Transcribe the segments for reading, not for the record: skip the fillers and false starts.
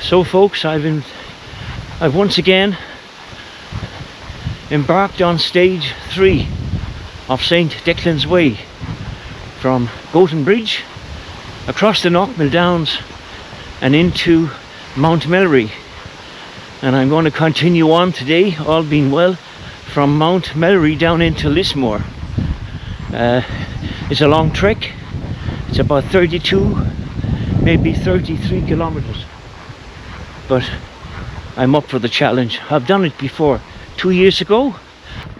So folks, I've once again embarked on stage 3 of St. Declan's Way, from Goatenbridge across the Knockmealdown Downs and into Mount Melleray. And I'm going to continue on today, all being well, from Mount Melleray down into Lismore. It's a long trek. It's about 32, maybe 33 kilometers. But I'm up for the challenge. I've done it before 2 years ago.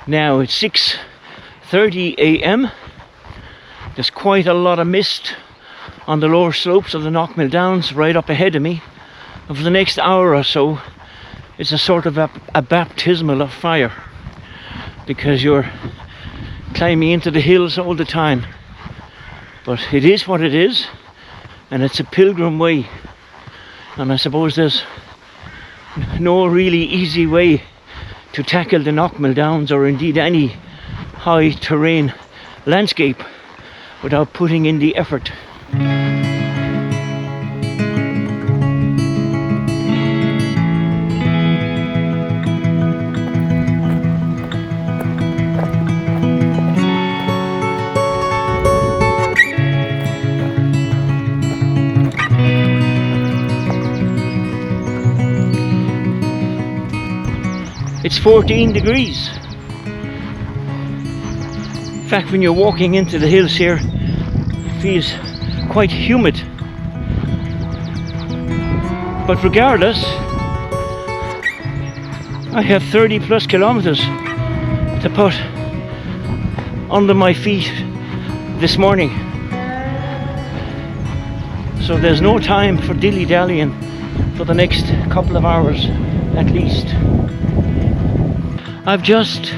Now it's 6:30 a.m. There's quite a lot of mist on the lower slopes of the Knockmealdown Downs right up ahead of me. And for the next hour or so, it's a sort of a baptismal of fire, because you're climbing into the hills all the time. But it is what it is, and it's a pilgrim way. And I suppose there's no really easy way to tackle the Knockmealdown Downs, or indeed any high terrain landscape, without putting in the effort. It's 14 degrees. In fact, when you're walking into the hills here, it feels quite humid. But regardless, I have 30 plus kilometers to put under my feet this morning. So there's no time for dilly-dallying for the next couple of hours at least. I've just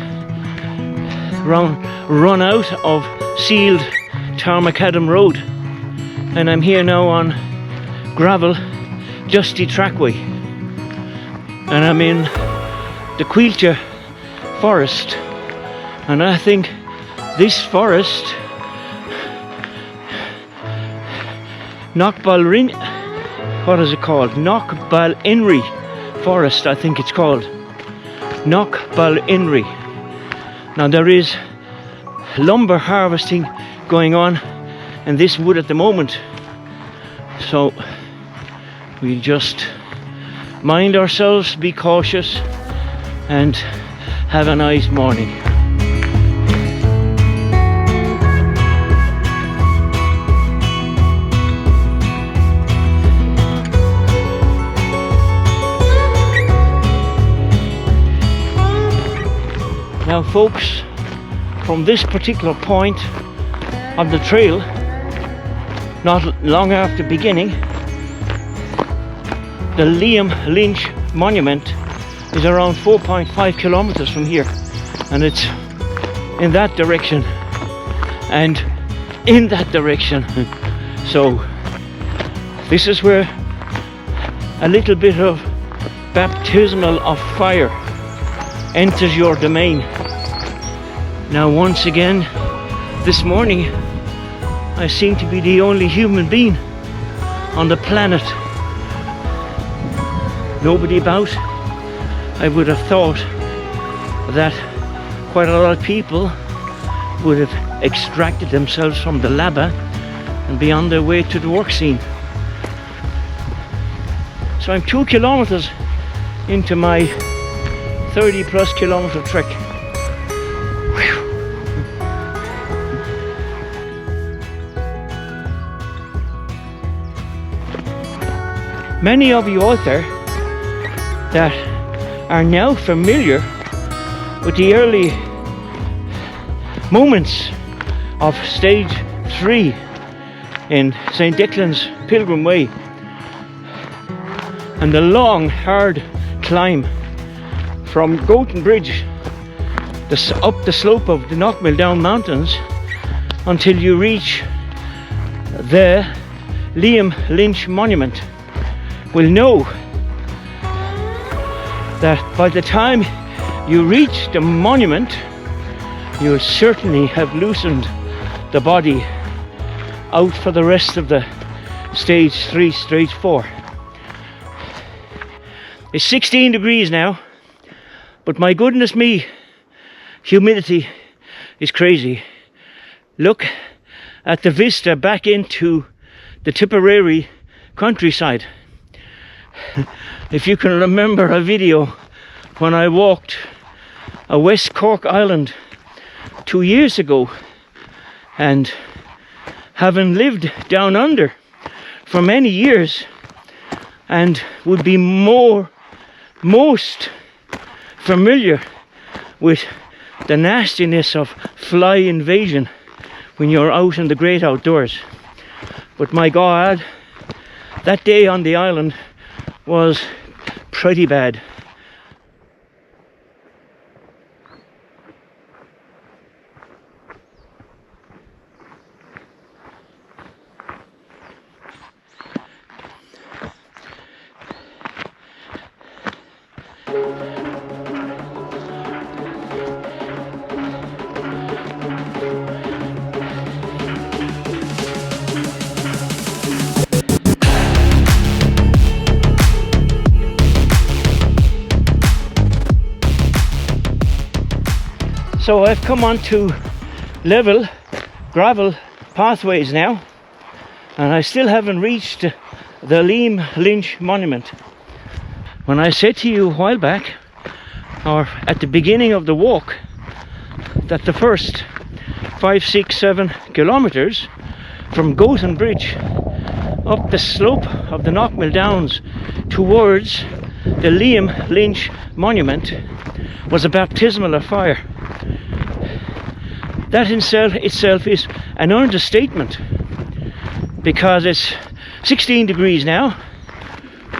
run out of sealed Tarmacadam Road, and I'm here now on gravel, dusty trackway, and I'm in the Quilcha forest. And I think this forest, what is it called? Knockmealdown forest, I think it's called. Knockmealdown. Now there is lumber harvesting going on in this wood at the moment, so we just mind ourselves, be cautious, and have a nice morning. Now folks, from this particular point of the trail, not long after beginning, the Liam Lynch Monument is around 4.5 kilometers from here, and it's in that direction and in that direction. So this is where a little bit of baptismal of fire enters your domain. Now once again, this morning, I seem to be the only human being on the planet. Nobody about. I would have thought that quite a lot of people would have extracted themselves from the lava and be on their way to the work scene. So I'm 2 kilometers into my 30 plus kilometer trek. Many of you out there that are now familiar with the early moments of stage 3 in St. Declan's Pilgrim Way, and the long hard climb from Goatenbridge up the slope of the Knockmealdown Mountains until you reach the Liam Lynch Monument, will know that by the time you reach the monument, you'll certainly have loosened the body out for the rest of the stage 3, stage 4. It's 16 degrees now, but my goodness me, humidity is crazy. Look at the vista back into the Tipperary countryside. If you can remember a video when I walked a West Cork island 2 years ago, and having lived down under for many years, and would be most familiar with the nastiness of fly invasion when you're out in the great outdoors. But my God, that day on the island was pretty bad. So I've come onto level gravel pathways now, and I still haven't reached the Liam Lynch monument. When I said to you a while back, or at the beginning of the walk, that the first 5, 6, 7 kilometers from Goatenbridge up the slope of the Knockmealdown Downs towards the Liam Lynch monument was a baptismal of fire. That in itself is an understatement, because it's 16 degrees now,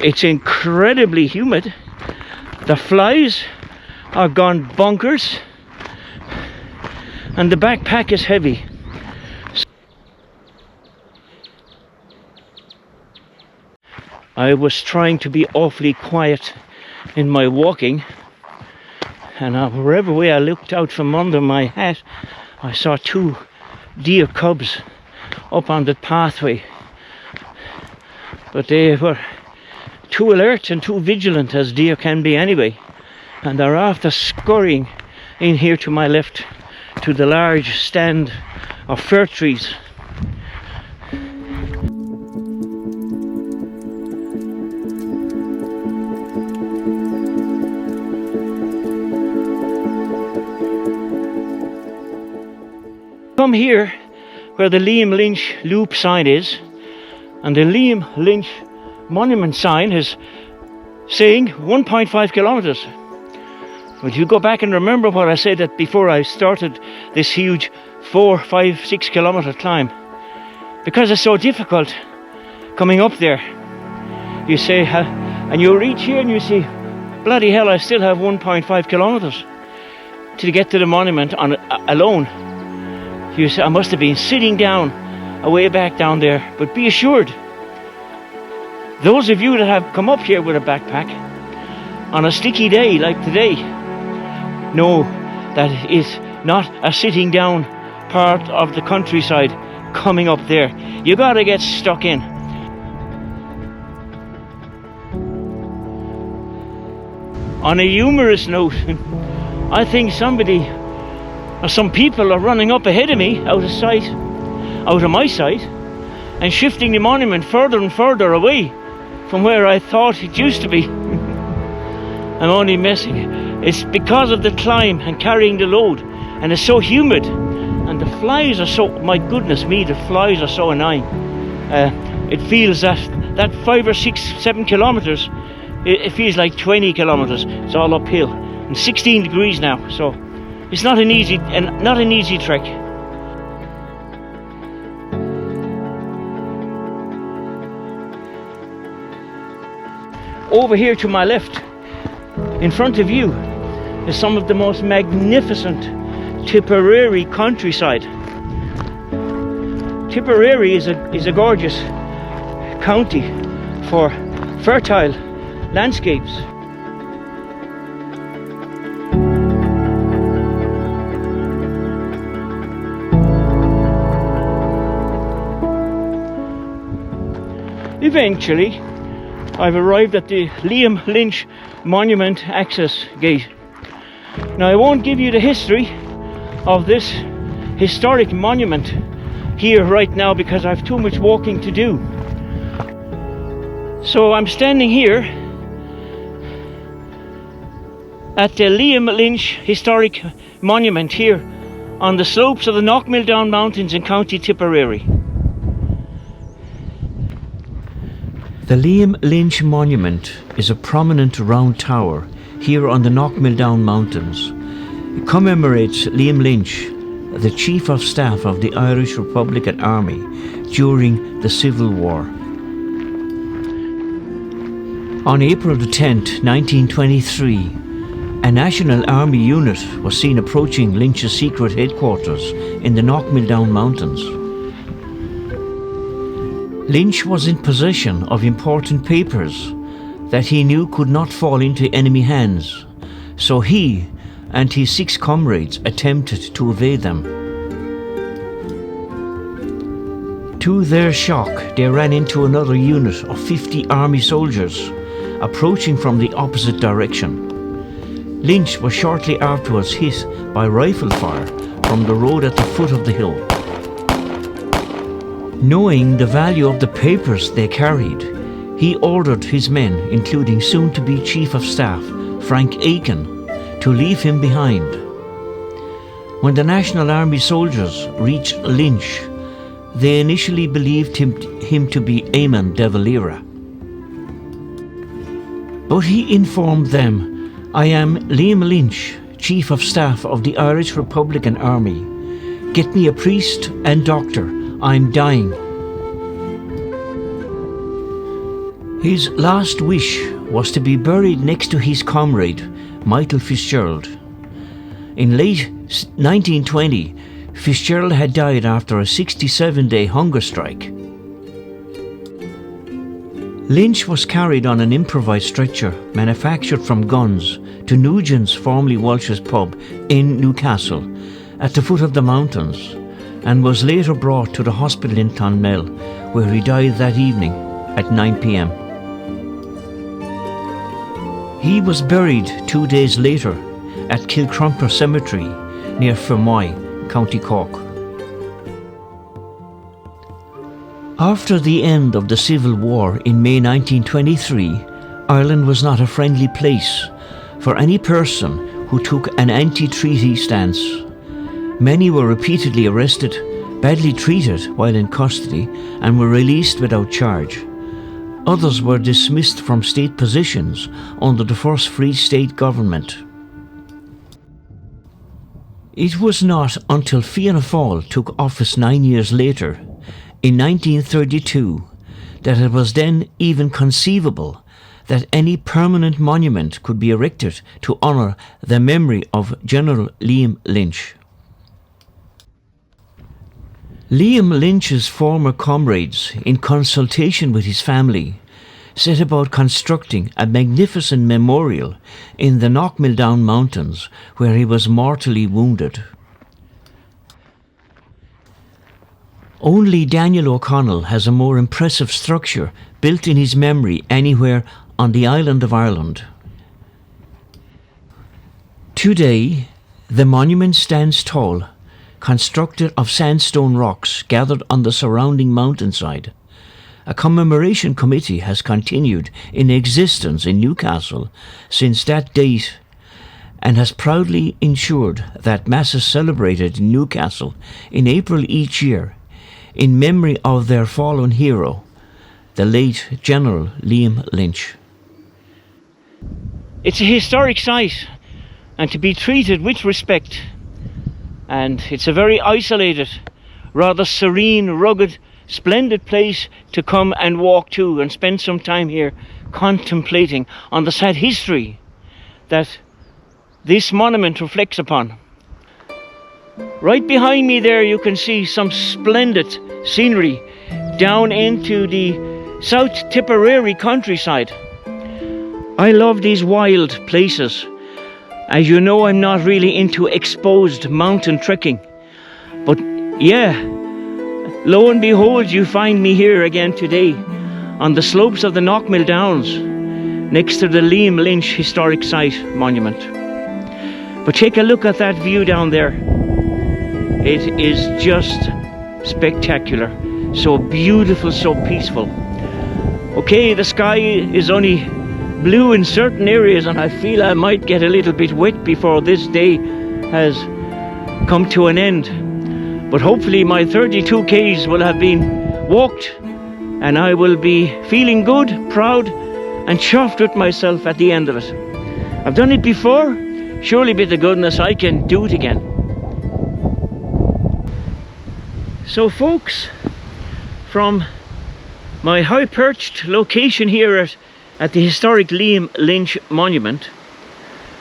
it's incredibly humid, the flies are gone bonkers, and the backpack is heavy. I was trying to be awfully quiet in my walking, and wherever way I looked out from under my hat, I saw 2 deer cubs up on the pathway, but they were too alert and too vigilant, as deer can be anyway, and they're after scurrying in here to my left to the large stand of fir trees. Come here where the Liam Lynch loop sign is, and the Liam Lynch monument sign is saying 1.5 kilometers. But you go back and remember what I said that before I started this huge 4, 5, 6 kilometer climb, because it's so difficult coming up there. You say, and you reach here and you see, bloody hell, I still have 1.5 kilometers to get to the monument alone. You say, I must have been sitting down away back down there. But be assured, those of you that have come up here with a backpack on a sticky day like today know that it's not a sitting down part of the countryside coming up there. You gotta get stuck in. On a humorous note, I think somebody or some people are running up ahead of me out of my sight, and shifting the monument further and further away from where I thought it used to be. I'm only messing. It's because of the climb and carrying the load, and it's so humid, and the flies are so, my goodness me, the flies are so annoying. It feels that 5 or 6, 7 kilometers, it feels like 20 kilometers. It's all uphill, and 16 degrees now, so it's not an easy trek. Over here to my left, in front of you, is some of the most magnificent Tipperary countryside. Tipperary is a gorgeous county for fertile landscapes. Eventually, I've arrived at the Liam Lynch Monument Access Gate. Now, I won't give you the history of this historic monument here right now because I have too much walking to do. So I'm standing here at the Liam Lynch Historic Monument here on the slopes of the Knockmealdown Mountains in County Tipperary. The Liam Lynch Monument is a prominent round tower here on the Knockmealdown Mountains. It commemorates Liam Lynch, the Chief of Staff of the Irish Republican Army during the Civil War. On April the 10th, 1923, a National Army unit was seen approaching Lynch's secret headquarters in the Knockmealdown Mountains. Lynch was in possession of important papers that he knew could not fall into enemy hands, so he and his 6 comrades attempted to evade them. To their shock, they ran into another unit of 50 army soldiers approaching from the opposite direction. Lynch was shortly afterwards hit by rifle fire from the road at the foot of the hill. Knowing the value of the papers they carried, he ordered his men, including soon-to-be Chief of Staff Frank Aiken, to leave him behind. When the National Army soldiers reached Lynch, they initially believed him to be Eamon de Valera. But he informed them, "I am Liam Lynch, Chief of Staff of the Irish Republican Army. Get me a priest and doctor. I'm dying." His last wish was to be buried next to his comrade, Michael Fitzgerald. In late 1920, Fitzgerald had died after a 67-day hunger strike. Lynch was carried on an improvised stretcher manufactured from guns to Nugent's, formerly Walsh's pub in Newcastle at the foot of the mountains, and was later brought to the hospital in Clonmel, where he died that evening at 9 p.m. He was buried 2 days later at Kilcrumper Cemetery near Fermoy, County Cork. After the end of the Civil War in May 1923, Ireland was not a friendly place for any person who took an anti-treaty stance. Many were repeatedly arrested, badly treated while in custody, and were released without charge. Others were dismissed from state positions under the first Free State government. It was not until Fianna Fáil took office 9 years later, in 1932, that it was then even conceivable that any permanent monument could be erected to honour the memory of General Liam Lynch. Liam Lynch's former comrades, in consultation with his family, set about constructing a magnificent memorial in the Knockmealdown Mountains, where he was mortally wounded. Only Daniel O'Connell has a more impressive structure built in his memory anywhere on the island of Ireland. Today, the monument stands tall, constructed of sandstone rocks gathered on the surrounding mountainside. A commemoration committee has continued in existence in Newcastle since that date and has proudly ensured that Mass is celebrated in Newcastle in April each year in memory of their fallen hero, the late General Liam Lynch. It's a historic site and to be treated with respect, and it's a very isolated, rather serene, rugged, splendid place to come and walk to and spend some time here contemplating on the sad history that this monument reflects upon. Right behind me there you can see some splendid scenery down into the South Tipperary countryside. I love these wild places. As you know, I'm not really into exposed mountain trekking, but yeah, lo and behold, you find me here again today on the slopes of the Knockmealdown Downs, next to the Liam Lynch Historic Site Monument. But take a look at that view down there. It is just spectacular. So beautiful, so peaceful. Okay, the sky is only blue in certain areas, and I feel I might get a little bit wet before this day has come to an end. But hopefully my 32 Ks will have been walked, and I will be feeling good, proud and chuffed with myself at the end of it. I've done it before, surely by the goodness I can do it again. So folks, from my high-perched location here at the historic Liam Lynch Monument,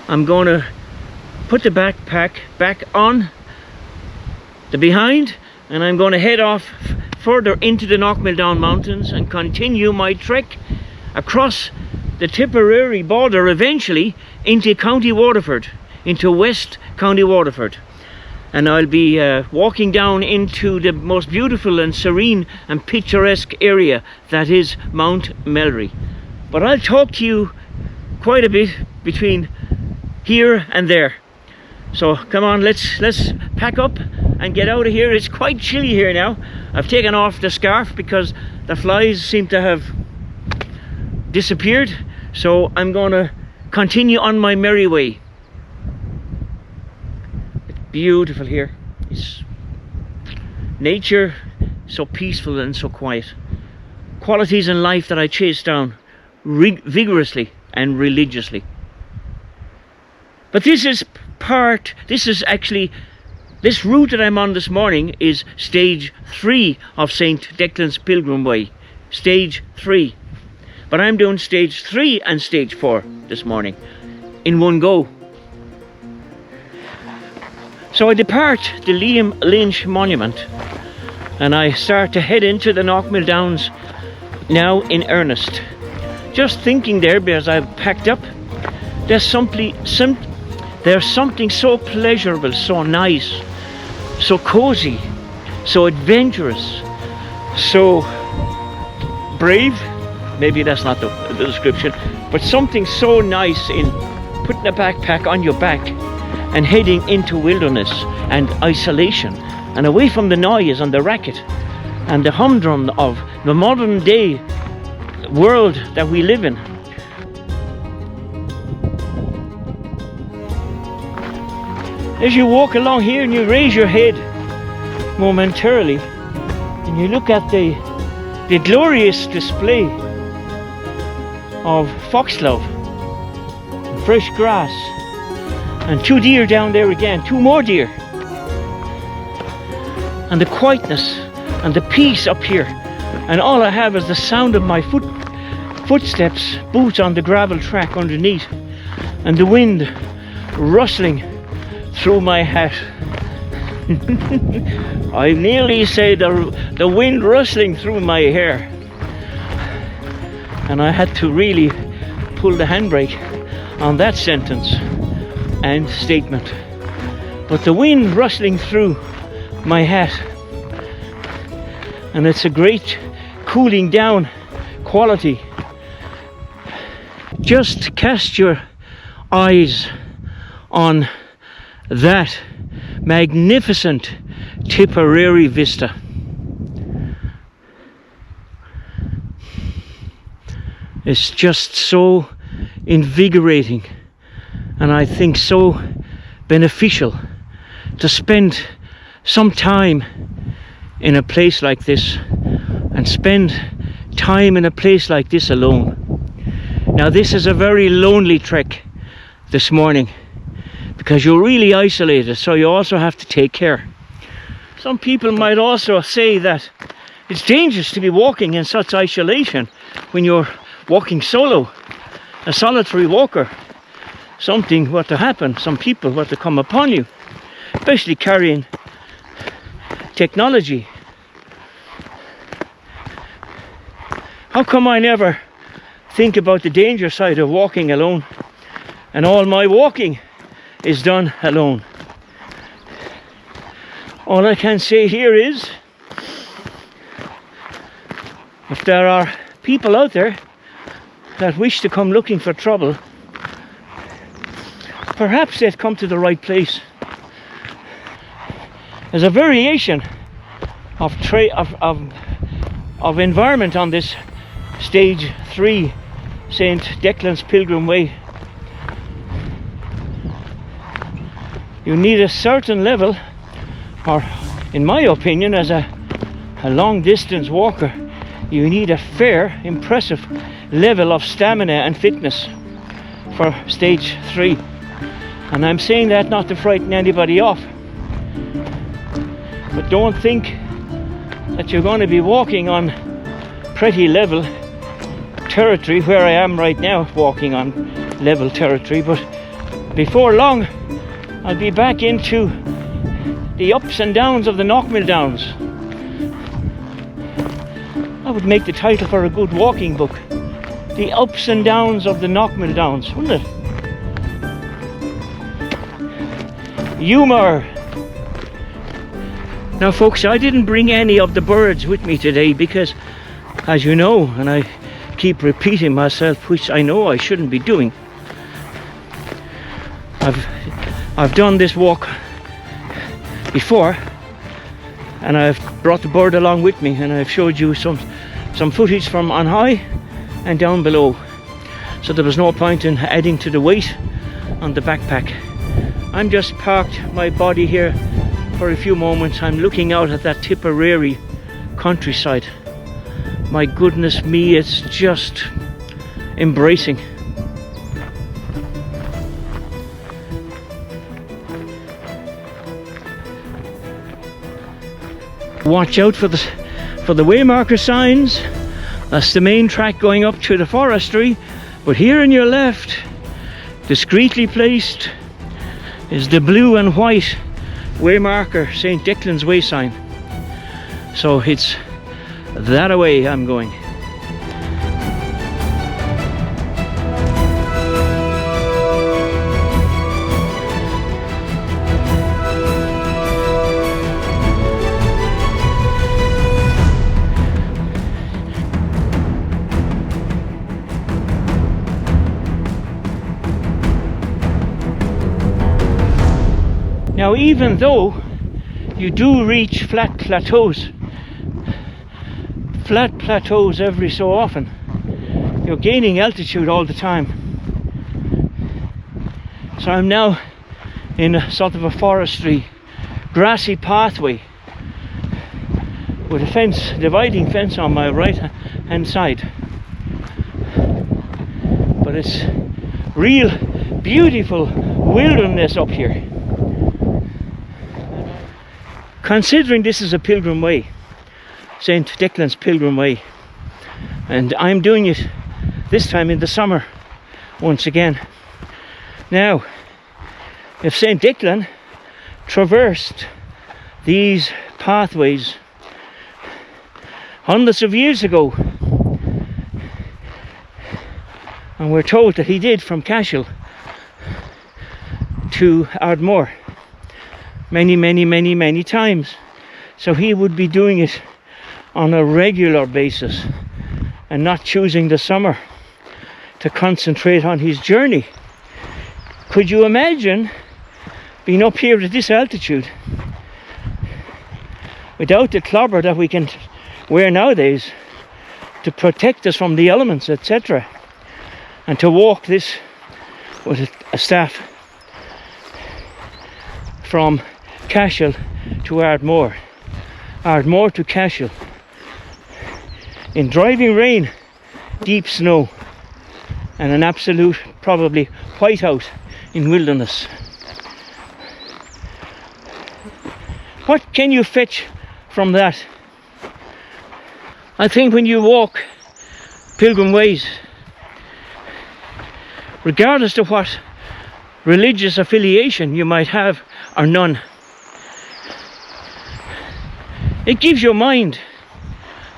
I'm going to put the backpack back on the behind, and I'm going to head off further into the Knockmealdown Mountains and continue my trek across the Tipperary border, eventually into County Waterford, into West County Waterford. And I'll be walking down into the most beautiful and serene and picturesque area that is Mount Melleray. But I'll talk to you quite a bit between here and there. So come on, let's pack up and get out of here. It's quite chilly here now. I've taken off the scarf because the flies seem to have disappeared. So I'm going to continue on my merry way. Beautiful here. It's nature, so peaceful and so quiet. Qualities in life that I chase down vigorously and religiously. But this route that I'm on this morning is stage 3 of St. Declan's Pilgrim Way. Stage 3. But I'm doing stage 3 and stage 4 this morning in one go. So I depart the Liam Lynch Monument and I start to head into the Knockmealdown Downs now in earnest. Just thinking there, because I've packed up, there's something so pleasurable, so nice, so cozy, so adventurous, so brave. Maybe that's not the description, but something so nice in putting a backpack on your back and heading into wilderness and isolation and away from the noise and the racket and the humdrum of the modern day world that we live in. As you walk along here and you raise your head momentarily and you look at the glorious display of foxglove, fresh grass, and 2 deer down there again, 2 more deer. And the quietness and the peace up here. And all I have is the sound of my footsteps, boots on the gravel track underneath. And the wind rustling through my hat. I nearly say the wind rustling through my hair. And I had to really pull the handbrake on that sentence and statement. But the wind rustling through my hat, and it's a great cooling down quality. Just cast your eyes on that magnificent Tipperary vista. It's just so invigorating, and I think so beneficial to spend some time in a place like this, and spend time in a place like this alone. Now this is a very lonely trek this morning because you're really isolated, so you also have to take care. Some people might also say that it's dangerous to be walking in such isolation when you're walking solo, a solitary walker. Something were to happen, some people were to come upon you, especially carrying technology. How come I never think about the danger side of walking alone, and all my walking is done alone? All I can say here is, if there are people out there that wish to come looking for trouble, perhaps they've come to the right place. There's a variation of environment on this stage 3 St. Declan's Pilgrim Way. You need a certain level, or in my opinion, as a long distance walker, you need a fair, impressive level of stamina and fitness for stage 3. And I'm saying that not to frighten anybody off, but don't think that you're going to be walking on pretty level territory, where I am right now, walking on level territory. But before long I'll be back into the ups and downs of the Knockmealdown. That would make the title for a good walking book. The ups and downs of the Knockmealdown, wouldn't it? Humour. Now folks, I didn't bring any of the birds with me today because, as you know, and I keep repeating myself, which I know I shouldn't be doing, I've done this walk before, and I've brought the bird along with me, and I've showed you some footage from on high and down below, so there was no point in adding to the weight on the backpack. I'm just parked my body here for a few moments. I'm looking out at that Tipperary countryside. My goodness me, it's just embracing. Watch out for the waymarker signs. That's the main track going up to the forestry. But here on your left, discreetly placed, is the blue and white waymarker St. Declan's Way sign. So it's that away I'm going. Now, even though you do reach flat plateaus every so often, you're gaining altitude all the time. So I'm now in a sort of a forestry, grassy pathway with a fence, dividing fence on my right hand side. But it's real beautiful wilderness up here. Considering this is a pilgrim way, St. Declan's Pilgrim Way, and I'm doing it this time in the summer once again. Now, if St. Declan traversed these pathways hundreds of years ago, and we're told that he did from Cashel to Ardmore many times, so he would be doing it on a regular basis and not choosing the summer to concentrate on his journey. Could you imagine being up here at this altitude without the clobber that we can wear nowadays to protect us from the elements, etc., and to walk this with a staff from Cashel to Ardmore, Ardmore to Cashel, in driving rain, deep snow, and an absolute, probably whiteout in wilderness? What can you fetch from that? I think when you walk pilgrim ways, regardless of what religious affiliation you might have or none, it gives your mind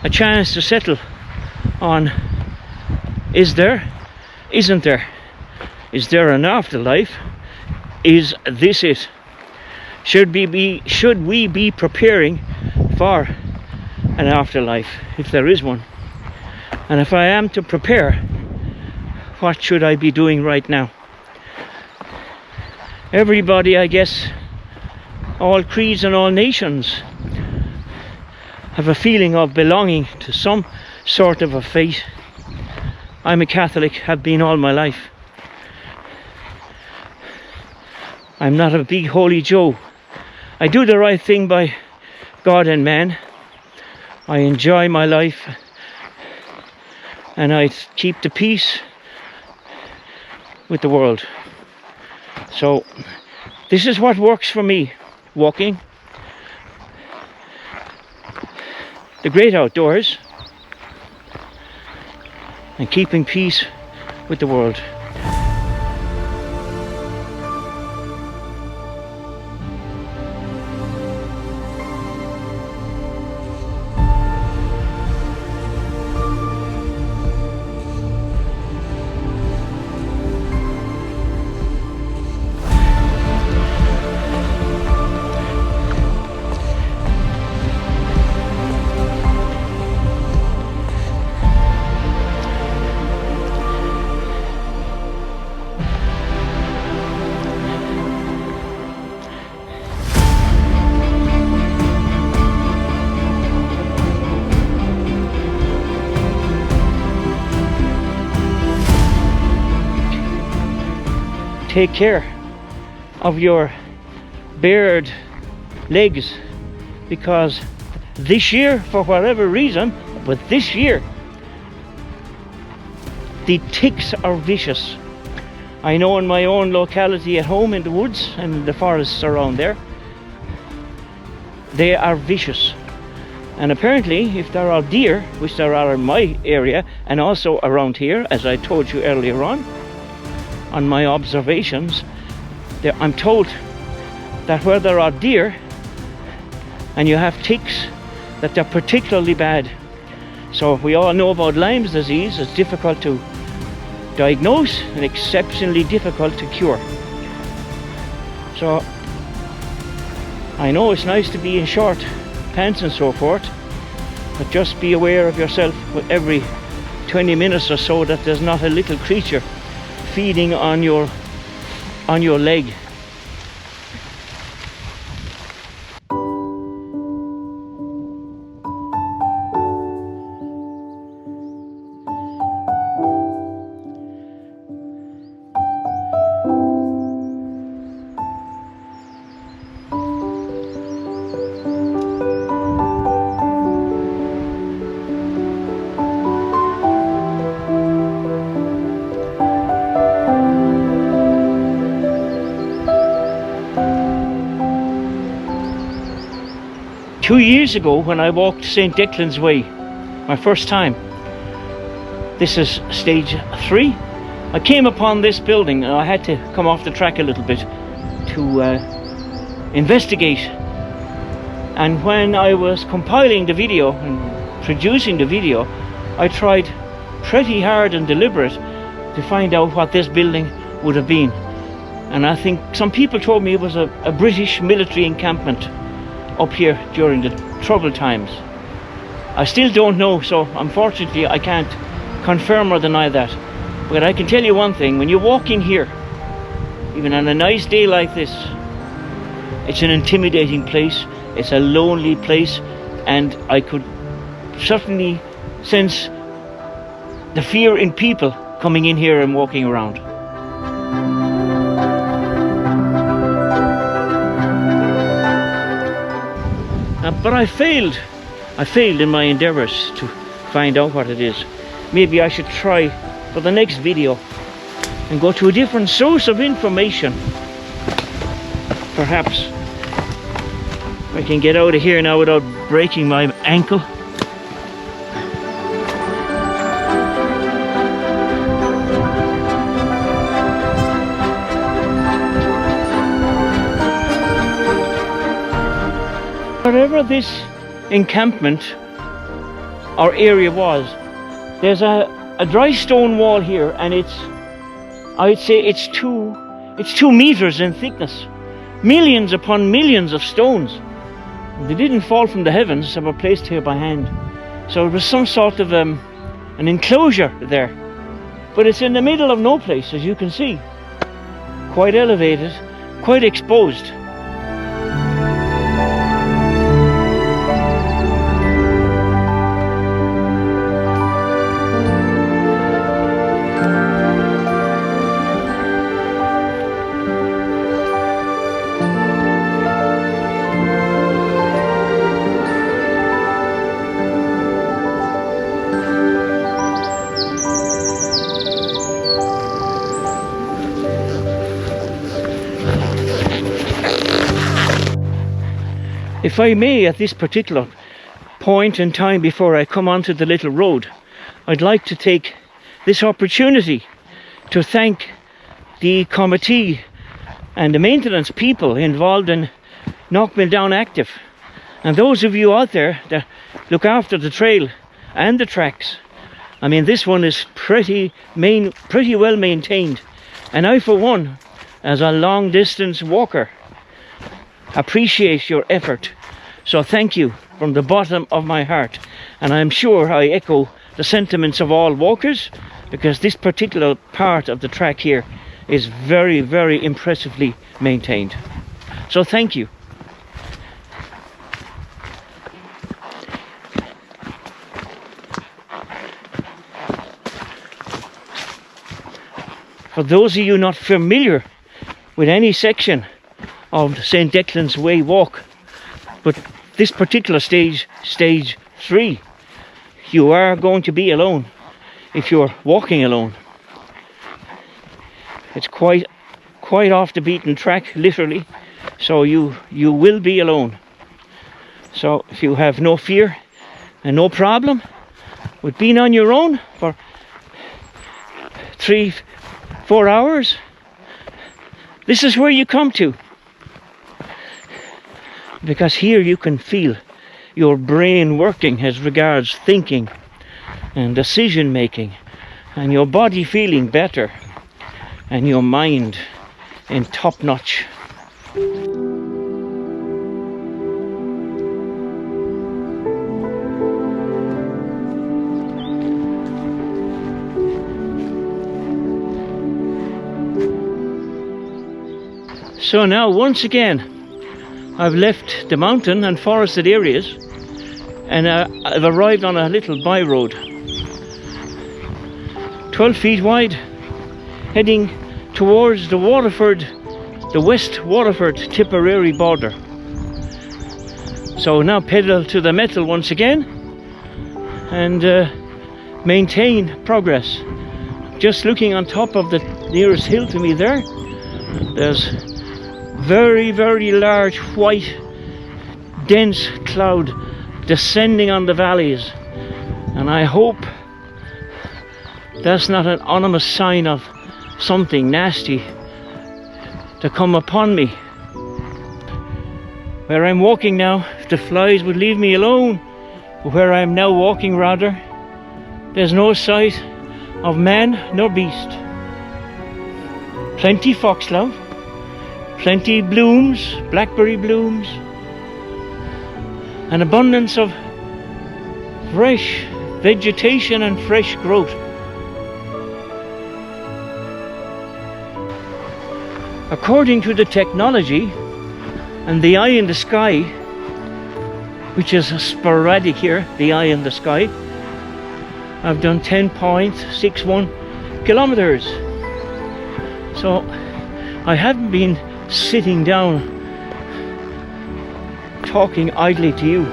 a chance to settle on, is there, isn't there? Is there an afterlife? Is this it? Should we be preparing for an afterlife, if there is one? And if I am to prepare, what should I be doing right now? Everybody, I guess, all creeds and all nations, have a feeling of belonging to some sort of a faith. I'm a Catholic, have been all my life. I'm not a big holy Joe. I do the right thing by God and man. I enjoy my life and I keep the peace with the world. So this is what works for me: walking, the great outdoors, and keeping peace with the world. Take care of your bared legs, because this year, for whatever reason, but this year, the ticks are vicious. I know in my own locality at home in the woods and the forests around there, they are vicious. And apparently, if there are deer, which there are in my area and also around here, as I told you earlier on my observations, I'm told that where there are deer and you have ticks, that they're particularly bad. So we all know about Lyme's disease. It's difficult to diagnose and exceptionally difficult to cure. So I know it's nice to be in short pants and so forth, but just be aware of yourself with every 20 minutes or so that there's not a little creature feeding on your leg. Two years ago, when I walked St. Declan's Way, my first time, this is stage 3, I came upon this building and I had to come off the track a little bit to investigate. And when I was compiling the video and producing the video, I tried pretty hard and deliberate to find out what this building would have been. And I think some people told me it was a British military encampment up here during the troubled times. I still don't know, so unfortunately I can't confirm or deny that. But I can tell you one thing: when you walk in here, even on a nice day like this, it's an intimidating place, it's a lonely place, and I could certainly sense the fear in people coming in here and walking around. But I failed in my endeavours to find out what it is. Maybe I should try for the next video and go to a different source of information. Perhaps I can get out of here now without breaking my ankle. Wherever this encampment or area was, there's a dry stone wall here, and I'd say it's 2 meters in thickness. Millions upon millions of stones. They didn't fall from the heavens, they were placed here by hand. So it was some sort of an enclosure there, but it's in the middle of no place, as you can see. Quite elevated, quite exposed. If I may, at this particular point in time before I come onto the little road, I'd like to take this opportunity to thank the committee and the maintenance people involved in Knockmealdown Active, and those of you out there that look after the trail and the tracks. I mean, this one is pretty well maintained, and I, for one, as a long distance walker, appreciate your effort. So thank you from the bottom of my heart, and I'm sure I echo the sentiments of all walkers, because this particular part of the track here is very, very impressively maintained. So thank you. For those of you not familiar with any section of St. Declan's Way walk, but this particular stage 3, you are going to be alone if you're walking alone. It's quite off the beaten track, literally, so you will be alone. So if you have no fear and no problem with being on your own for 3-4 hours, this is where you come to. Because here you can feel your brain working as regards thinking and decision making, and your body feeling better, and your mind in top notch. So now, once again, I've left the mountain and forested areas, and I've arrived on a little by road, 12 feet wide, heading towards the Waterford, the West Waterford Tipperary border. So now pedal to the metal once again and maintain progress. Just looking on top of the nearest hill to me there's very, very large white dense cloud descending on the valleys, and I hope that's not an ominous sign of something nasty to come upon me. Where I'm walking now, if the flies would leave me alone, where I am now walking rather, there's no sight of man nor beast. Plenty foxglove, plenty blooms, blackberry blooms, an abundance of fresh vegetation and fresh growth. According to the technology and the eye in the sky, which is sporadic here, the eye in the sky, I've done 10.61 kilometers. So I haven't been sitting down talking idly to you.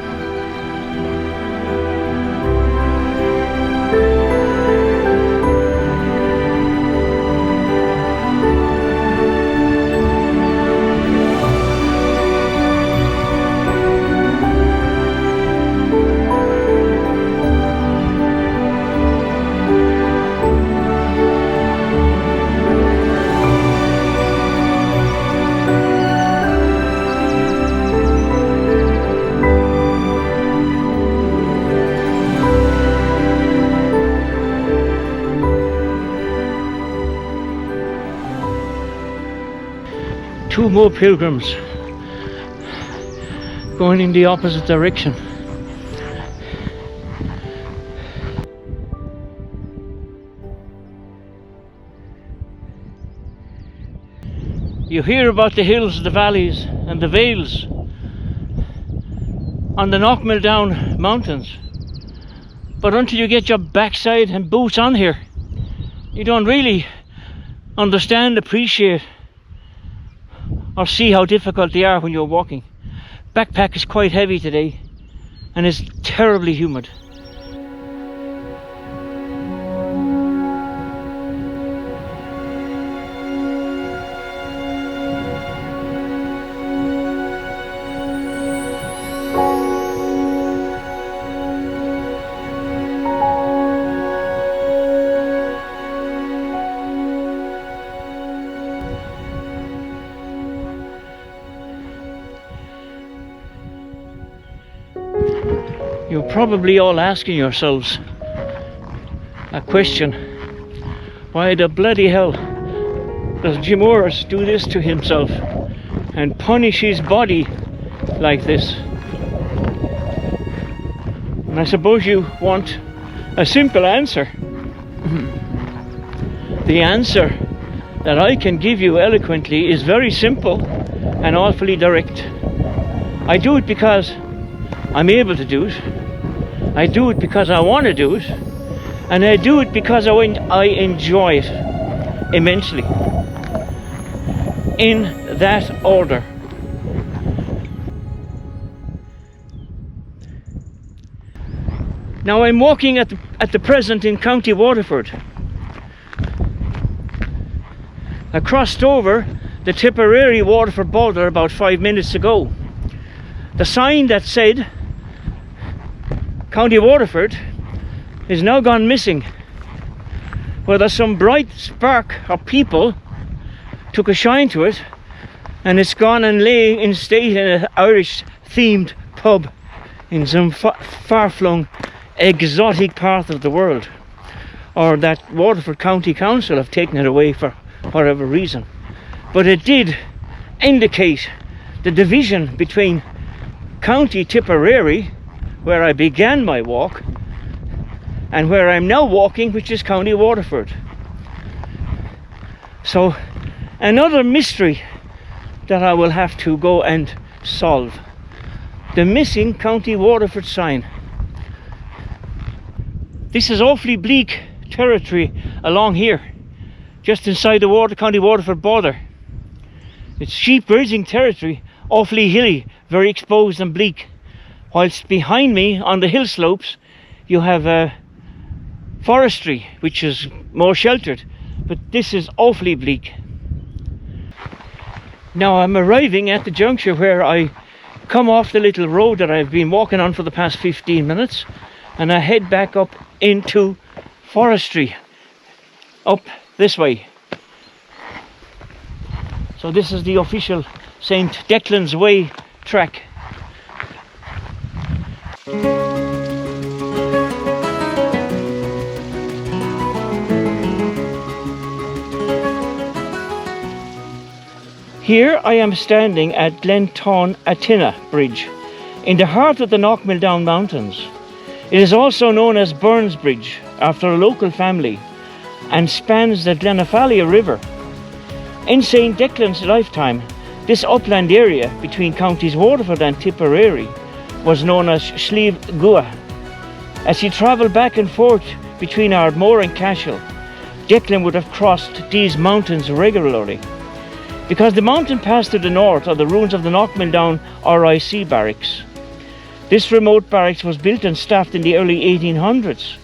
Two more pilgrims going in the opposite direction. You hear about the hills, the valleys and the vales on the Knockmealdown Mountains, but until you get your backside and boots on here, you don't really understand, appreciate or see how difficult they are when you're walking. Backpack is quite heavy today and it's terribly humid. You're probably all asking yourselves a question: why the bloody hell does Jim Owers do this to himself and punish his body like this? And I suppose you want a simple answer. The answer that I can give you eloquently is very simple and awfully direct. I do it because I'm able to do it. I do it because I want to do it, and I do it because I enjoy it immensely. In that order. Now I'm walking at the present in County Waterford. I crossed over the Tipperary Waterford border about 5 minutes ago. The sign that said County Waterford is now gone missing. Whether some bright spark of people took a shine to it and it's gone and lay in state in an Irish themed pub in some far-flung exotic part of the world, or that Waterford County Council have taken it away for whatever reason. But it did indicate the division between County Tipperary, where I began my walk, and where I'm now walking, which is County Waterford. So another mystery that I will have to go and solve: the missing County Waterford sign. This is awfully bleak territory along here, just inside the County Waterford border. It's sheep grazing territory, awfully hilly, very exposed and bleak. Whilst behind me on the hill slopes you have forestry, which is more sheltered, but this is awfully bleak. Now I'm arriving at the juncture where I come off the little road that I've been walking on for the past 15 minutes, and I head back up into forestry, up this way. So this is the official St. Declan's Way track. Here I am standing at Goatenbridge Bridge, in the heart of the Knockmealdown Mountains. It is also known as Burns Bridge, after a local family, and spans the Glenafallia River. In St. Declan's lifetime, this upland area between counties Waterford and Tipperary was known as Slieve Gua. As he travelled back and forth between Ardmore and Cashel, Declan would have crossed these mountains regularly. Because the mountain pass to the north are the ruins of the Knockmealdown RIC barracks. This remote barracks was built and staffed in the early 1800s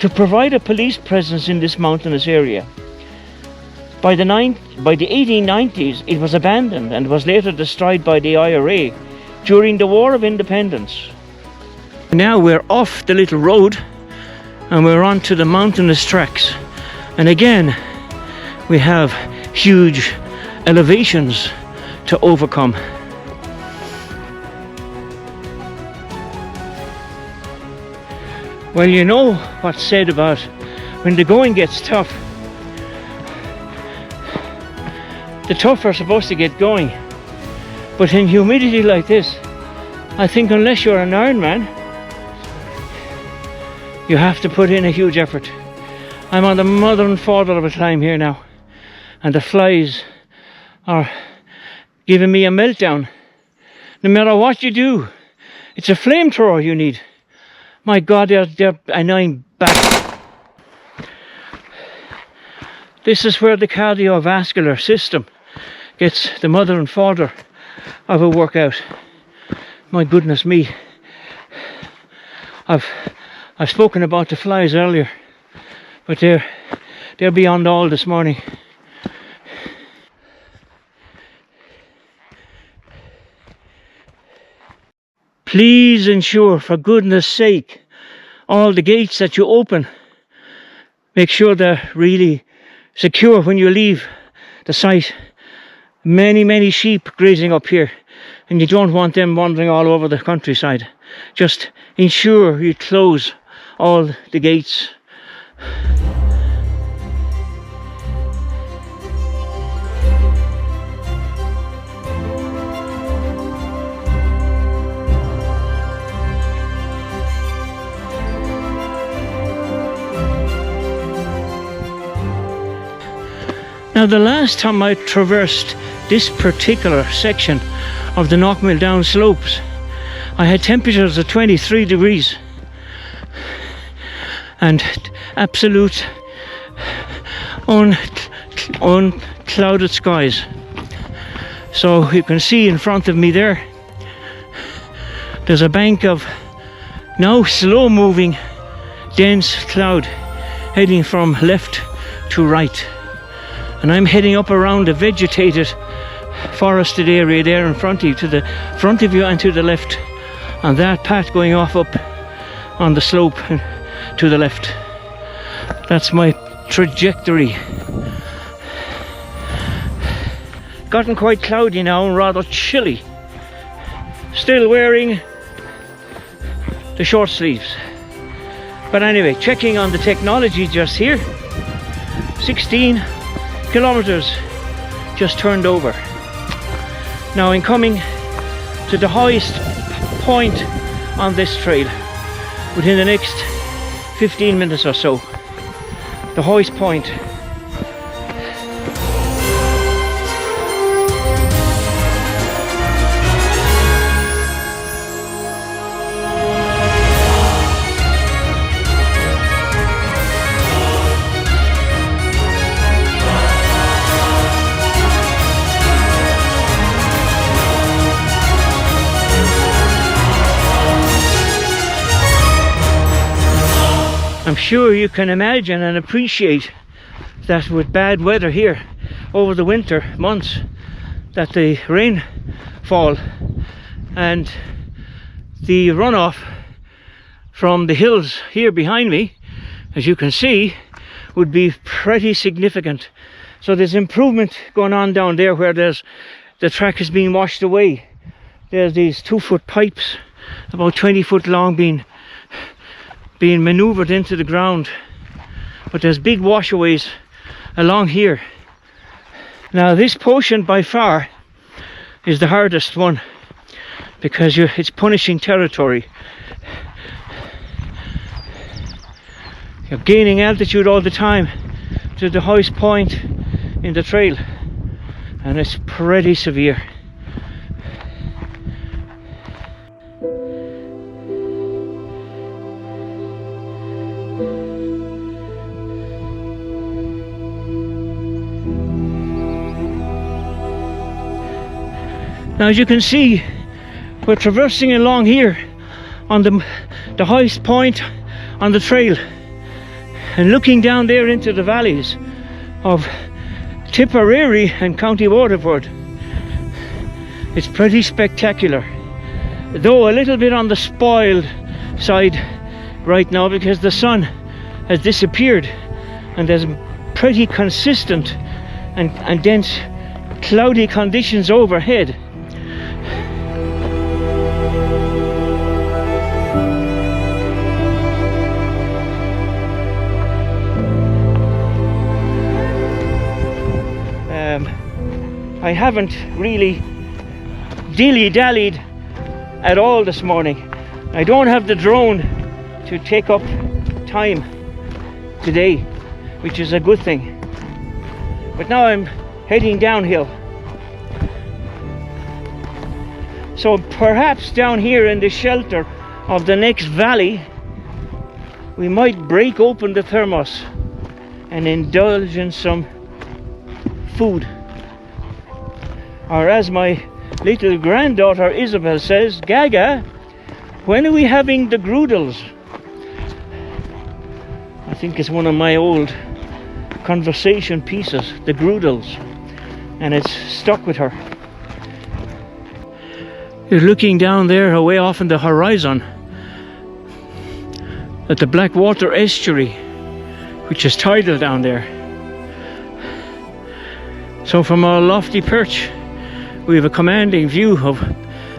to provide a police presence in this mountainous area. By the 1890s it was abandoned and was later destroyed by the IRA during the War of Independence. Now we're off the little road and we're onto the mountainous tracks, and again we have huge elevations to overcome. Well, you know what's said about when the going gets tough, the tough are supposed to get going. But in humidity like this, I think unless you're an Iron Man, you have to put in a huge effort. I'm on the mother and father of a climb here now, and the flies are giving me a meltdown. No matter what you do, it's a flamethrower you need. My God, they're annoying back. This is where the cardiovascular system gets the mother and father of a workout. My goodness me. I've spoken about the flies earlier, but they're beyond all this morning. Please ensure, for goodness sake, all the gates that you open, make sure they're really secure when you leave the site. Many sheep grazing up here, and you don't want them wandering all over the countryside. Just ensure you close all the gates. Now, the last time I traversed this particular section of the Knockmealdown slopes, I had temperatures of 23 degrees and absolute unclouded skies. So you can see in front of me there's a bank of now slow moving dense cloud heading from left to right. And I'm heading up around a vegetated forested area there in front of you, to the front of you and to the left, and that path going off up on the slope to the left. That's my trajectory. Gotten quite cloudy now and rather chilly. Still wearing the short sleeves. But anyway, checking on the technology just here. 16 kilometers just turned over. Now I'm coming to the highest point on this trail within the next 15 minutes or so. The highest point. I'm sure you can imagine and appreciate that with bad weather here over the winter months, that the rainfall and the runoff from the hills here behind me, as you can see, would be pretty significant. So there's improvement going on down there where the track is being washed away. There's these 2-foot pipes about 20 foot long being maneuvered into the ground, but there's big washaways along here. Now this portion by far is the hardest one because it's punishing territory. You're gaining altitude all the time to the highest point in the trail, and it's pretty severe. Now, as you can see, we're traversing along here on the highest point on the trail and looking down there into the valleys of Tipperary and County Waterford. It's pretty spectacular, though a little bit on the spoiled side right now because the sun has disappeared and there's pretty consistent and dense cloudy conditions overhead. I haven't really dilly-dallied at all this morning. I don't have the drone to take up time today, which is a good thing. But now I'm heading downhill. So perhaps down here in the shelter of the next valley, we might break open the thermos and indulge in some food. Or as my little granddaughter Isabel says, Gaga, when are we having the groodles? I think it's one of my old conversation pieces, the groodles, and it's stuck with her. You're looking down there away off in the horizon at the Blackwater estuary, which is tidal down there. So from our lofty perch we have a commanding view of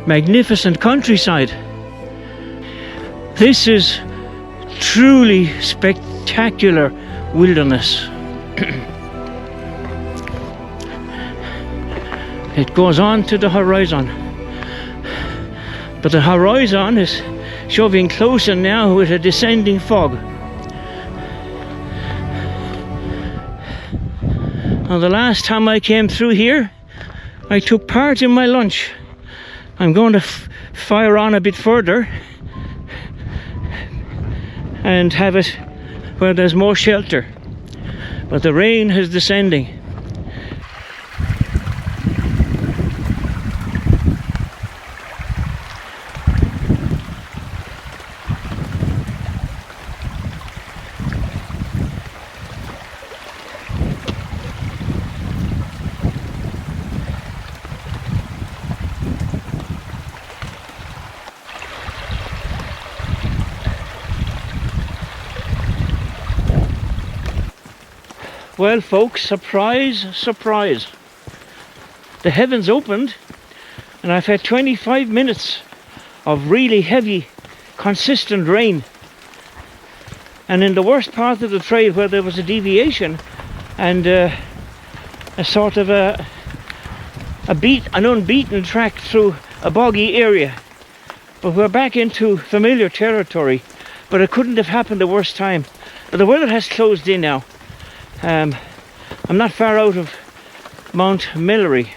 magnificent countryside. This is truly spectacular wilderness. It goes on to the horizon, but the horizon is shoving closer now with a descending fog. Now, the last time I came through here, I took part in my lunch. I'm going to fire on a bit further and have it where there's more shelter, but the rain is descending. Well, folks, surprise, surprise. The heavens opened and I've had 25 minutes of really heavy, consistent rain. And in the worst part of the trail where there was a deviation and a sort of an unbeaten track through a boggy area. But we're back into familiar territory, but it couldn't have happened the worst time. But the weather has closed in now. I'm not far out of Mount Melleray,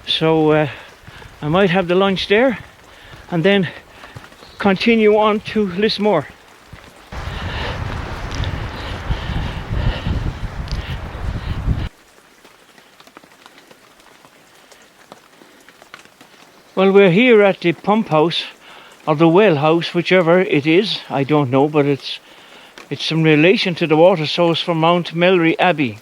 so I might have the lunch there and then continue on to Lismore. Well, we're here at the pump house or the well house, whichever it is, I don't know, but it's in relation to the water source from Mount Melleray Abbey.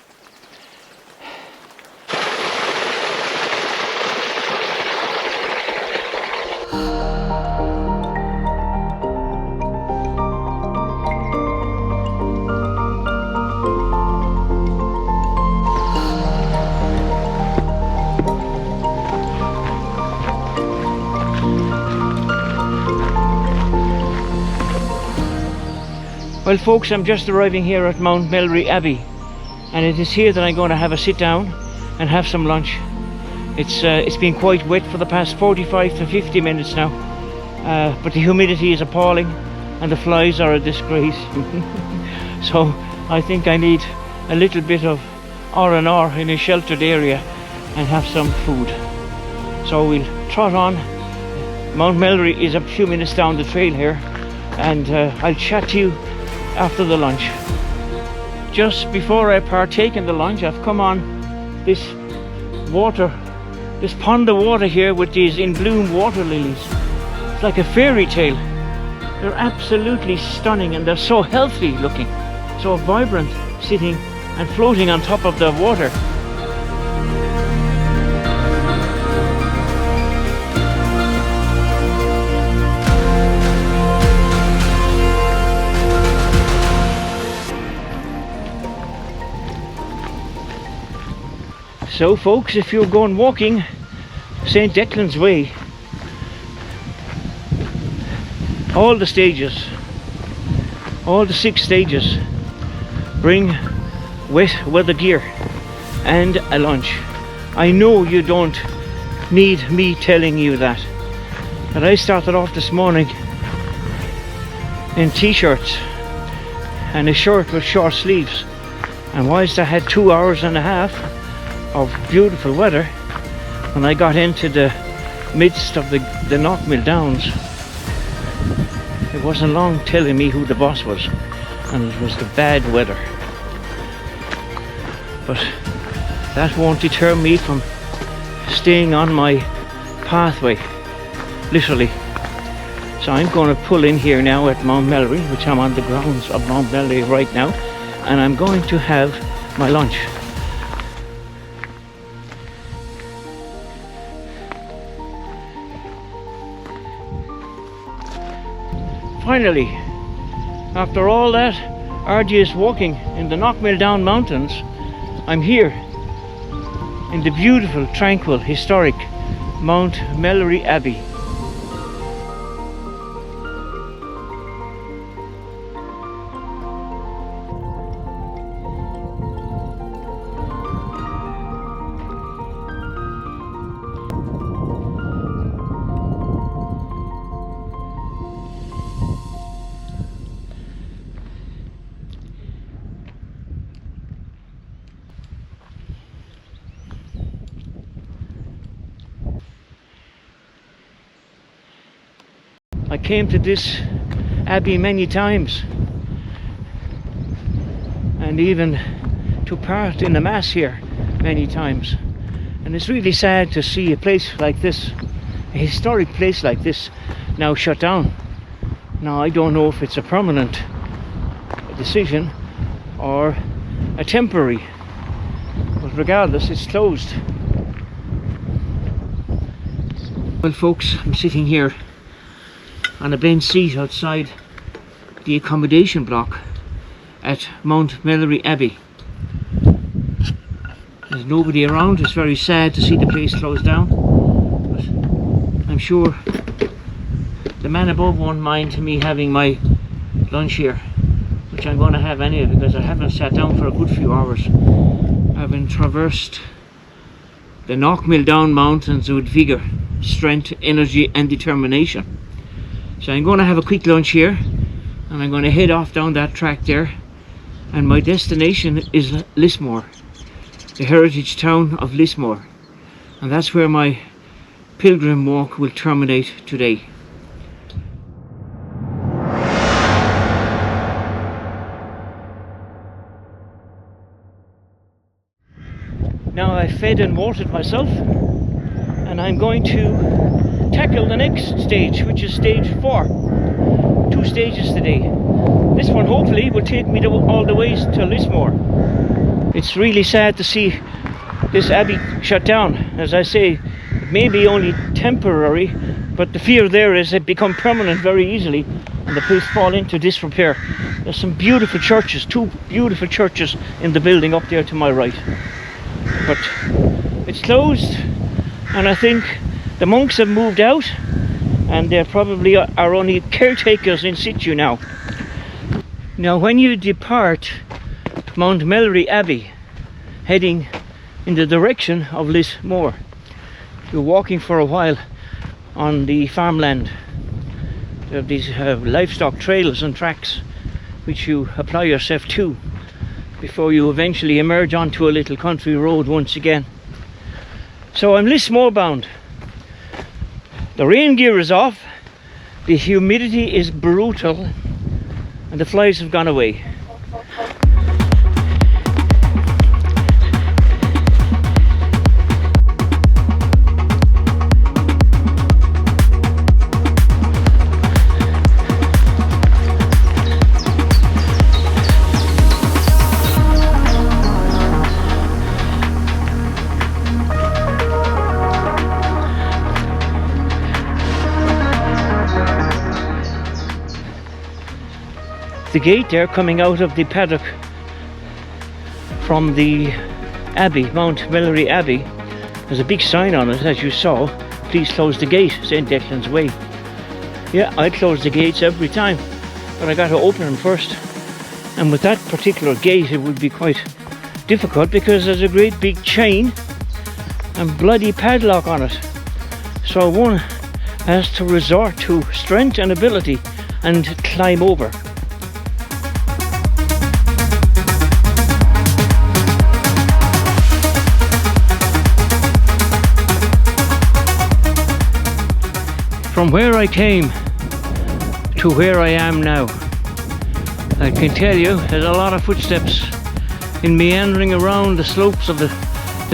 Well, folks, I'm just arriving here at Mount Melleray Abbey, and it is here that I'm going to have a sit down and have some lunch. It's been quite wet for the past 45 to 50 minutes now, but the humidity is appalling and the flies are a disgrace. So I think I need a little bit of R&R in a sheltered area and have some food. So we'll trot on. Mount Melleray is a few minutes down the trail here, and I'll chat to you after the lunch. Just before I partake in the lunch, I've come on this pond of water here with these in bloom water lilies. It's like a fairy tale. They're absolutely stunning and they're so healthy looking, so vibrant, sitting and floating on top of the water. So folks, if you're going walking St. Declan's Way, all the stages, all the 6 stages, bring wet weather gear and a lunch. I know you don't need me telling you that, but I started off this morning in t-shirts and a shirt with short sleeves, and whilst I had 2 hours and a half of beautiful weather, when I got into the midst of the Knockmealdowns. It wasn't long telling me who the boss was, and it was the bad weather. But that won't deter me from staying on my pathway, literally. So I'm going to pull in here now at Mount Melleray, which I'm on the grounds of Mount Melleray right now, and I'm going to have my lunch. Finally, after all that arduous walking in the Knockmealdown Mountains, I'm here in the beautiful, tranquil, historic Mount Melleray Abbey. I came to this abbey many times, and even took part in the mass here many times, and it's really sad to see a place like this, a historic place like this, now shut down. Now I don't know if it's a permanent decision or a temporary, but regardless, it's closed. Well folks, I'm sitting here on a bench seat outside the accommodation block at Mount Melleray Abbey. There's nobody around. It's very sad to see the place closed down, but I'm sure the man above won't mind me having my lunch here, which I'm going to have anyway because I haven't sat down for a good few hours, having traversed the Knockmealdown Mountains with vigour, strength, energy and determination. So I'm going to have a quick lunch here, and I'm going to head off down that track there, and my destination is Lismore, the heritage town of Lismore, and that's where my pilgrim walk will terminate today. Now I've fed and watered myself, and I'm going to tackle the next stage, which is stage 4. 2 stages today. This one hopefully will take me all the way to Lismore. It's really sad to see this abbey shut down. As I say, it may be only temporary, but the fear there is it become permanent very easily and the place fall into disrepair. There's some beautiful churches, 2 beautiful churches in the building up there to my right, but it's closed, and I think the monks have moved out, and there probably are only caretakers in situ now. Now when you depart Mount Melleray Abbey heading in the direction of Lismore, you're walking for a while on the farmland. There are these livestock trails and tracks which you apply yourself to before you eventually emerge onto a little country road once again. So I'm Lismore bound. The rain gear is off, the humidity is brutal, and the flies have gone away. The gate there coming out of the paddock from the Abbey, Mount Melleray Abbey, there's a big sign on it, as you saw, please close the gate, St. Declan's Way. Yeah, I close the gates every time, but I got to open them first. And with that particular gate it would be quite difficult because there's a great big chain and bloody padlock on it. So one has to resort to strength and ability and climb over. from where I came to where I am now, I can tell you there's a lot of footsteps in meandering around the slopes of the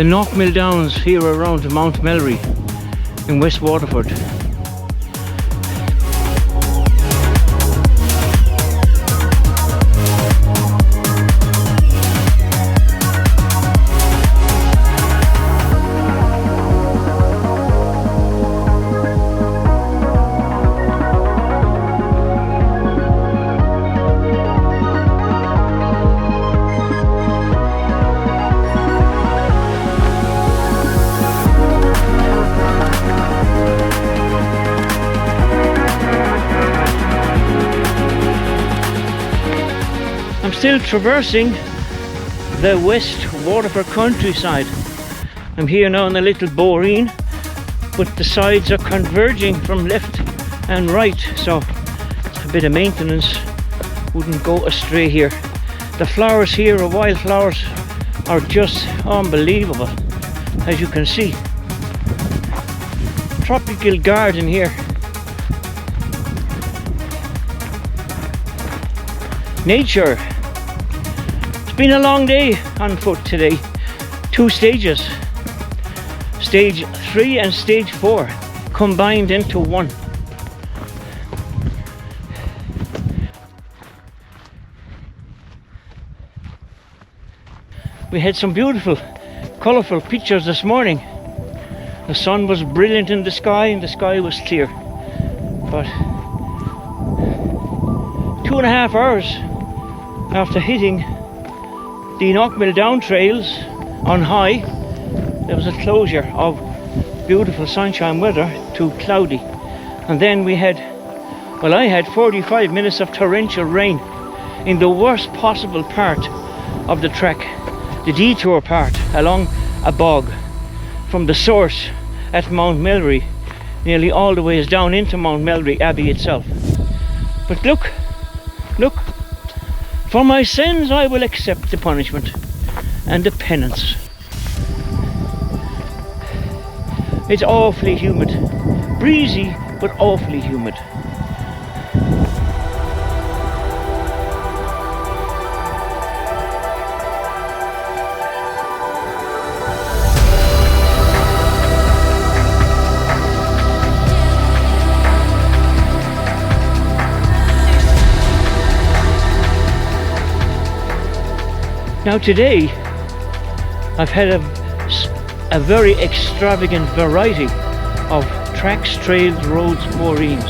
Knockmealdown Downs here around Mount Melleray in West Waterford. I'm still traversing the West Waterford countryside. I'm here now in a little boreen, but the sides are converging from left and right, so a bit of maintenance wouldn't go astray here. The flowers here, the wildflowers, are just unbelievable, as you can see. Tropical garden here. Nature. It's been a long day on foot today. 2 stages. Stage 3 and stage 4 combined into one. We had some beautiful, colourful pictures this morning. The sun was brilliant in the sky and the sky was clear. But 2.5 hours after hitting the Knockmealdown trails on high, there was a closure of beautiful sunshine weather to cloudy, and then we had, well, I had 45 minutes of torrential rain in the worst possible part of the trek, the detour part along a bog from the source at Mount Melleray nearly all the way down into Mount Melleray Abbey itself. But look, for my sins I will accept the punishment and the penance. It's awfully humid, breezy but awfully humid. Now today I've had a very extravagant variety of tracks, trails, roads, moraines.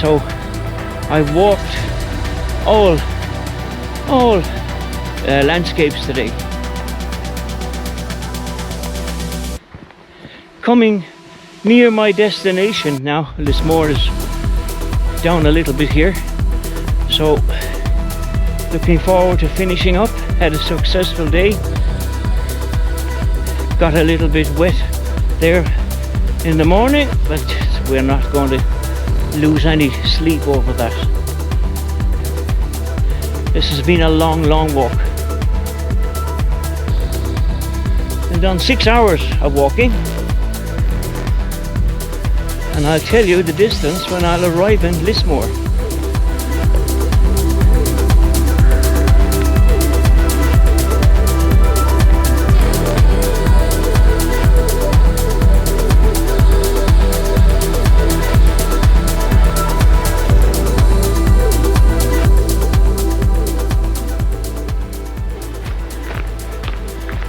So I walked all landscapes today. Coming near my destination now, Lismore is down a little bit here, so looking forward to finishing up. Had a successful day. Got a little bit wet there in the morning, but we're not going to lose any sleep over that. This has been a long walk. I've done 6 hours of walking, and I'll tell you the distance when I'll arrive in Lismore.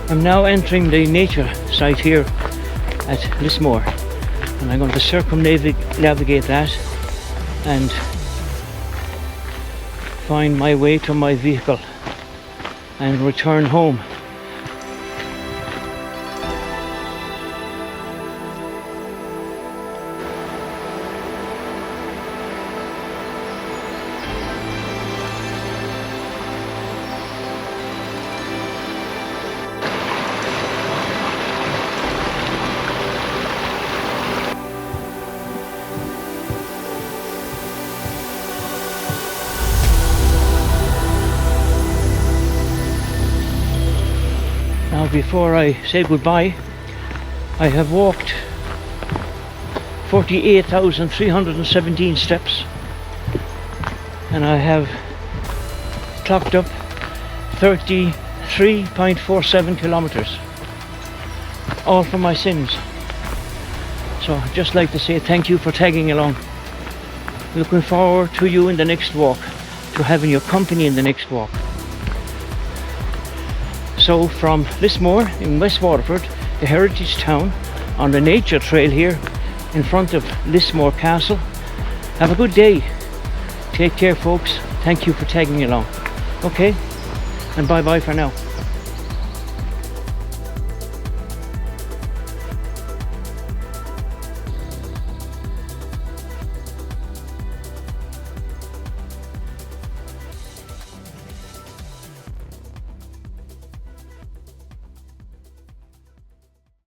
I'm now entering the nature site here at Lismore, and I'm going to circumnavigate that and find my way to my vehicle and return home. Now, before I say goodbye, I have walked 48,317 steps, and I have clocked up 33.47 kilometers, all for my sins. So I'd just like to say thank you for tagging along. Looking forward to you in the next walk, to having your company in the next walk. So from Lismore in West Waterford, the heritage town, on the nature trail here in front of Lismore Castle. Have a good day. Take care, folks. Thank you for tagging along. Okay, and bye bye for now.